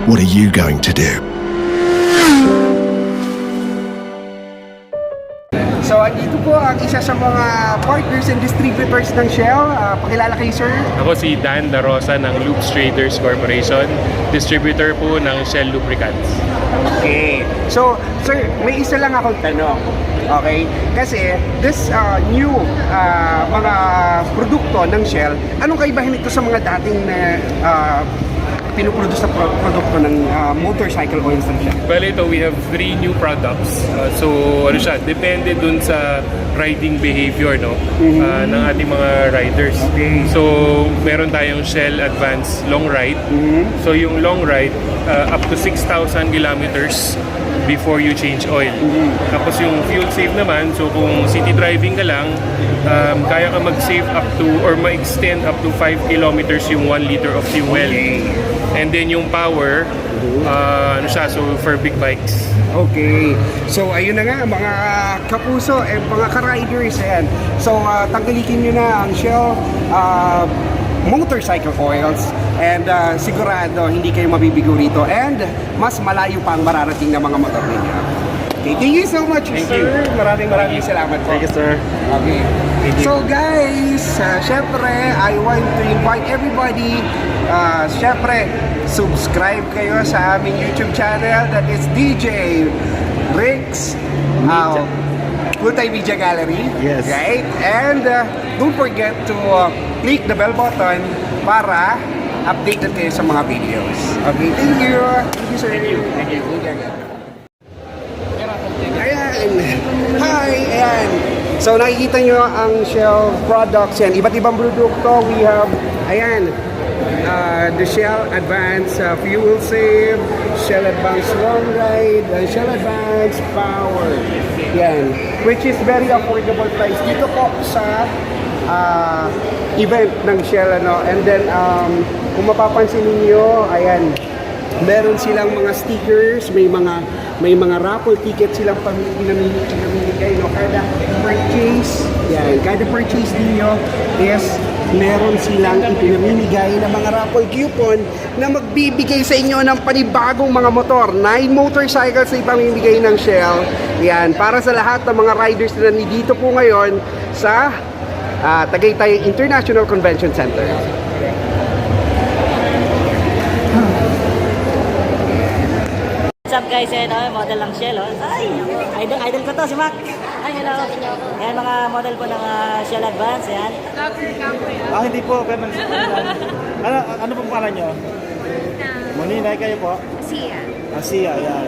What are you going to do? So, andito po ang isa sa mga partners and distributors ng Shell. Pakilala kayo, sir. Ako si Dan La Rosa ng Loops Traders Corporation, distributor po ng Shell Lubricants. Okay. So, sir, may isa lang akong tanong. Okay? Kasi, this new mga produkto ng Shell, anong kaibahan nito sa mga dating pinuproduce na produkto ng motorcycle oils ng Shell? Well, ito, we have 3 new products. So, ano siya, depende dun sa riding behavior, no? Ng ating mga riders. Okay. So, meron tayong Shell Advance Long Ride. So, yung long ride, up to 6,000 kilometers before you change oil. Tapos yung fuel save naman, so kung city driving ka lang, kaya ka mag-save up to or ma-extend up to 5 kilometers yung 1 liter of fuel. And then yung power, ano siya, so for big bikes. Okay. So, ayun na nga, mga kapuso and mga ka-riders. Ayan. So, tangkilikin nyo na ang Shell motorcycle oils and sigurado hindi kayo mabibigo rito and mas malayo pa ang mararating na mga motor ninyo. Okay, thank you so much, sir. Maraming salamat po. Thank you, sir. Okay. So guys, syempre, I want to invite everybody, syempre, subscribe kayo sa aming YouTube channel, that is DJ Rix Full-Time Media Gallery. Yes. Right? And don't forget to click the bell button para updated kayo sa mga videos. Okay, thank you. Thank you, sir. Thank you. Ayan. Hi, ayan. So nakikita nyo ang Shell products yan. Iba't ibang produkto. We have, ayan, the Shell Advance Fuel Save, Shell Advance Long Ride, and Shell Advance Power. Yan. Which is very affordable price. Dito po sa event ng Shell, ano. And then, kung mapapansin niyo, ayan, meron silang mga stickers, may mga raffle tickets silang pinamimigay, no? Kada purchase, yan, kada purchase niyo is meron silang ipinamimigay na mga raffle coupon na magbibigay sa inyo ng panibagong mga motor. 9 motorcycles na ipamimigay ng Shell. Yan, para sa lahat ng mga riders na nandito po ngayon sa Tagaytay International Convention Center. What's up guys, yan model ng Shell. Ay, idol ko to, si Mac. Ay, hello. Yan mga model po ng Shell Advance, yan. Hindi po, pero ano pong pangalan nyo? Monina, kayo po? Sia. Asia, yan.